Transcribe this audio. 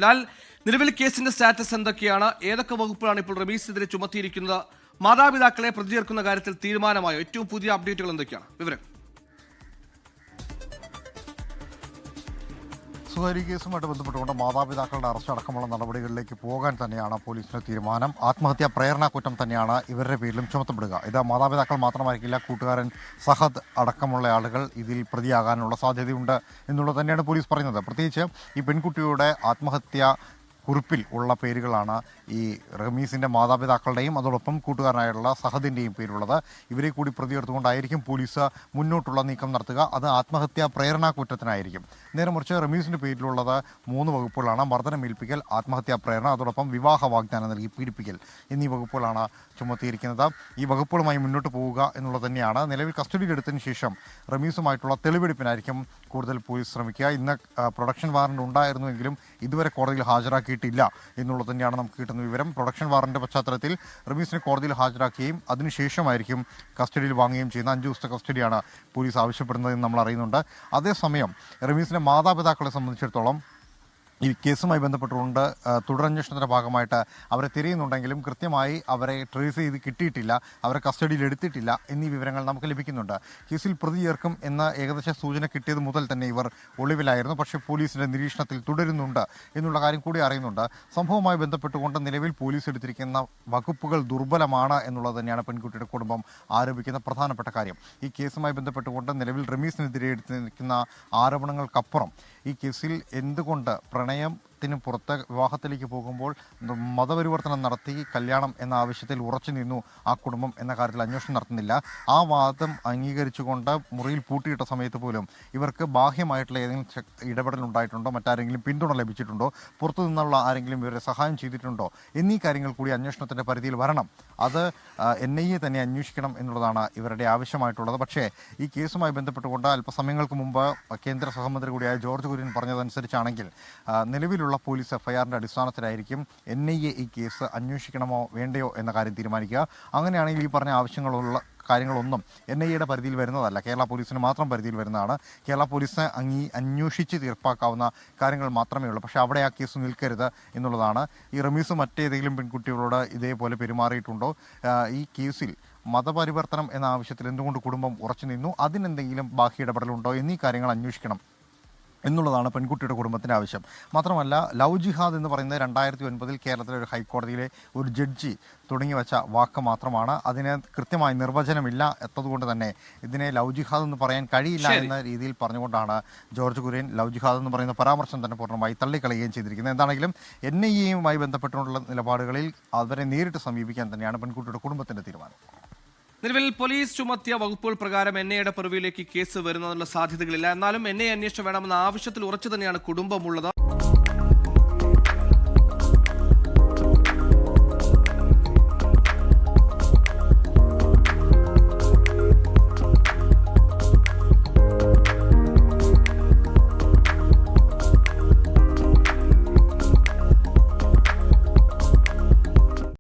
ലാൽ, നിലവിൽ കേസിന്റെ സ്റ്റാറ്റസ് എന്തൊക്കെയാണ്? ഏതൊക്കെ വകുപ്പുകളാണ് ഇപ്പോൾ റമീസിനെതിരെ ചുമത്തിയിരിക്കുന്നത്? മാതാപിതാക്കളെ പ്രതി ചേർക്കുന്ന കാര്യത്തിൽ തീരുമാനമായോ? ഏറ്റവും പുതിയ അപ്ഡേറ്റുകൾ എന്തൊക്കെയാണ്? വിവരം. സുഹരി കേസുമായിട്ട് ബന്ധപ്പെട്ടുകൊണ്ട് മാതാപിതാക്കളുടെ അറസ്റ്റ് അടക്കമുള്ള നടപടികളിലേക്ക് പോകാൻ തന്നെയാണ് പോലീസിന്റെ തീരുമാനം. ആത്മഹത്യാ പ്രേരണ കുറ്റം തന്നെയാണ് ഇവരുടെ പേരിലും ചുമത്തപ്പെടുക. ഇത് മാതാപിതാക്കൾ മാത്രമായിരിക്കില്ല, കൂട്ടുകാരൻ സഹദ് അടക്കമുള്ള ആളുകൾ ഇതിൽ പ്രതിയാകാനുള്ള സാധ്യതയുണ്ട് എന്നുള്ളത് തന്നെയാണ് പോലീസ് പറയുന്നത്. പ്രത്യേകിച്ച് ഈ പെൺകുട്ടിയുടെ ആത്മഹത്യ കുറിപ്പിൽ ഉള്ള പേരുകളാണ് ഈ റമീസിൻ്റെ മാതാപിതാക്കളുടെയും അതോടൊപ്പം കൂട്ടുകാരനായുള്ള സഹദിൻ്റെയും പേരുള്ളത്. ഇവരെ കൂടി പ്രതിയെടുത്തുകൊണ്ടായിരിക്കും പോലീസ് മുന്നോട്ടുള്ള നീക്കം നടത്തുക. അത് ആത്മഹത്യാ പ്രേരണാ കുറ്റത്തിനായിരിക്കും. നേരെ മറിച്ച് റമീസിൻ്റെ പേരിലുള്ളത് 3 വകുപ്പുകളാണ്: മർദ്ദനമേൽപ്പിക്കൽ, ആത്മഹത്യാ പ്രേരണ, അതോടൊപ്പം വിവാഹ വാഗ്ദാനം നൽകി പീഡിപ്പിക്കൽ എന്നീ വകുപ്പുകളാണ് ചുമത്തിയിരിക്കുന്നത്. ഈ വകുപ്പുകളുമായി മുന്നോട്ട് പോവുക എന്നുള്ളത് തന്നെയാണ്. നിലവിൽ കസ്റ്റഡിയിലെടുത്തതിന് ശേഷം റമീസുമായിട്ടുള്ള തെളിവെടുപ്പിനായിരിക്കും കൂടുതൽ പോലീസ് ശ്രമിക്കുക. ഇന്ന് പ്രൊഡക്ഷൻ വാറന്റ് ഉണ്ടായിരുന്നുവെങ്കിലും ഇതുവരെ കോടതിയിൽ ഹാജരാക്കിയിട്ടില്ല എന്നുള്ളത് തന്നെയാണ് നമുക്ക് കിട്ടുന്ന വിവരം. പ്രൊഡക്ഷൻ വാറന്റിന്റെ പശ്ചാത്തലത്തിൽ റമീസിനെ കോടതിയിൽ ഹാജരാക്കുകയും അതിനുശേഷമായിരിക്കും കസ്റ്റഡിയിൽ വാങ്ങുകയും ചെയ്യുന്ന 5 ദിവസത്തെ കസ്റ്റഡിയാണ് പോലീസ് ആവശ്യപ്പെടുന്നതെന്ന് നമ്മൾ അറിയുന്നുണ്ട്. അതേസമയം റമീസിന്റെ മാതാപിതാക്കളെ സംബന്ധിച്ചിടത്തോളം ഈ കേസുമായി ബന്ധപ്പെട്ടുകൊണ്ട് തുടരന്വേഷണത്തിൻ്റെ ഭാഗമായിട്ട് അവരെ തിരയുന്നുണ്ടെങ്കിലും കൃത്യമായി അവരെ ട്രേസ് ചെയ്ത് കിട്ടിയിട്ടില്ല, അവരെ കസ്റ്റഡിയിൽ എടുത്തിട്ടില്ല എന്നീ വിവരങ്ങൾ നമുക്ക് ലഭിക്കുന്നുണ്ട്. കേസിൽ പ്രതി ചേർക്കും എന്ന ഏകദേശ സൂചന കിട്ടിയത് മുതൽ തന്നെ ഇവർ ഒളിവിലായിരുന്നു. പക്ഷേ പോലീസിൻ്റെ നിരീക്ഷണത്തിൽ തുടരുന്നുണ്ട് എന്നുള്ള കാര്യം കൂടി അറിയുന്നുണ്ട്. സംഭവവുമായി ബന്ധപ്പെട്ടുകൊണ്ട് നിലവിൽ പോലീസ് എടുത്തിരിക്കുന്ന വകുപ്പുകൾ ദുർബലമാണ് എന്നുള്ളത് തന്നെയാണ് പെൺകുട്ടിയുടെ കുടുംബം ആരോപിക്കുന്ന പ്രധാനപ്പെട്ട കാര്യം. ഈ കേസുമായി ബന്ധപ്പെട്ടുകൊണ്ട് നിലവിൽ റമീസിനെതിരെ എടുത്തിരിക്കുന്ന ആരോപണങ്ങൾക്കപ്പുറം ഈ കേസിൽ എന്തുകൊണ്ട് പ്രണയത്തിന് പുറത്ത് വിവാഹത്തിലേക്ക് പോകുമ്പോൾ മതപരിവർത്തനം നടത്തി കല്യാണം എന്ന ആവശ്യത്തിൽ ഉറച്ചു നിന്നു ആ കുടുംബം എന്ന കാര്യത്തിൽ അന്വേഷണം നടത്തുന്നില്ല. ആ വാദം അംഗീകരിച്ചുകൊണ്ട് മുറിയിൽ പൂട്ടിയിട്ട സമയത്ത് പോലും ഇവർക്ക് ബാഹ്യമായിട്ടുള്ള ഏതെങ്കിലും ഇടപെടൽ ഉണ്ടായിട്ടുണ്ടോ, മറ്റാരെങ്കിലും പിന്തുണ ലഭിച്ചിട്ടുണ്ടോ, പുറത്തു നിന്നുള്ള ആരെങ്കിലും ഇവരെ സഹായം ചെയ്തിട്ടുണ്ടോ എന്നീ കാര്യങ്ങൾ കൂടി അന്വേഷണത്തിൻ്റെ പരിധിയിൽ വരണം. അത് NIA തന്നെ അന്വേഷിക്കണം എന്നുള്ളതാണ് ഇവരുടെ ആവശ്യമായിട്ടുള്ളത്. പക്ഷേ ഈ കേസുമായി ബന്ധപ്പെട്ടുകൊണ്ട് അല്പസമയങ്ങൾക്ക് മുമ്പ് കേന്ദ്ര സഹമന്ത്രി കൂടിയായ ജോർജ് കുര്യൻ പറഞ്ഞതനുസരിച്ചാണെങ്കിൽ നിലവിലുള്ള പോലീസ് FIRന്റെ അടിസ്ഥാനത്തിലായിരിക്കും NIA ഈ കേസ് അന്വേഷിക്കണമോ വേണ്ടയോ എന്ന കാര്യം തീരുമാനിക്കുക. അങ്ങനെയാണെങ്കിൽ ഈ പറഞ്ഞ ആവശ്യങ്ങളുള്ള കാര്യങ്ങളൊന്നും NIAയുടെ പരിധിയിൽ വരുന്നതല്ല, കേരള പോലീസിന് മാത്രം പരിധിയിൽ വരുന്നതാണ്. കേരള പോലീസിന് അന്വേഷിച്ച് തീർപ്പാക്കാവുന്ന കാര്യങ്ങൾ മാത്രമേ ഉള്ളൂ. പക്ഷേ അവിടെ ആ കേസ് നിൽക്കരുത് എന്നുള്ളതാണ്. ഈ റമീസ് മറ്റേതെങ്കിലും പെൺകുട്ടികളോട് ഇതേപോലെ പെരുമാറിയിട്ടുണ്ടോ, ഈ കേസിൽ മതപരിവർത്തനം എന്ന ആവശ്യത്തിൽ എന്തുകൊണ്ട് കുടുംബം ഉറച്ചു നിന്നു, അതിനെന്തെങ്കിലും ബാഹ്യ ഇടപെടലുണ്ടോ എന്നീ കാര്യങ്ങൾ അന്വേഷിക്കണം എന്നുള്ളതാണ് പെൺകുട്ടിയുടെ കുടുംബത്തിൻ്റെ ആവശ്യം. മാത്രമല്ല, ലവ് ജിഹാദ് എന്ന് പറയുന്നത് 2009 കേരളത്തിലെ ഒരു ഹൈക്കോടതിയിലെ ഒരു ജഡ്ജി തുടങ്ങി വെച്ച വാക്ക് മാത്രമാണ്. അതിന് കൃത്യമായി നിർവചനമില്ല എത്തതുകൊണ്ട് തന്നെ ഇതിനെ ലവ് ജിഹാദ് എന്ന് പറയാൻ കഴിയില്ല എന്ന രീതിയിൽ പറഞ്ഞുകൊണ്ടാണ് ജോർജ് കുര്യൻ ലവ് ജിഹാദ് എന്ന് പറയുന്ന പരാമർശം തന്നെ പൂർണ്ണമായി തള്ളിക്കളയുകയും ചെയ്തിരിക്കുന്നത്. എന്താണെങ്കിലും NIAയുമായി ബന്ധപ്പെട്ടുള്ള നിലപാടുകളിൽ അവരെ നേരിട്ട് സമീപിക്കാൻ തന്നെയാണ് പെൺകുട്ടിയുടെ കുടുംബത്തിൻ്റെ തീരുമാനം. നിലവിൽ പോലീസ് ചുമത്തിയ വകുപ്പുകൾ പ്രകാരം NIAയുടെ പദവിയിലേക്ക് കേസ് വരുന്നതിനുള്ള സാധ്യതകളില്ല. എന്നാലും NIA അന്വേഷണം വേണമെന്ന ആവശ്യത്തിൽ ഉറച്ചു തന്നെയാണ് കുടുംബമുള്ളത്.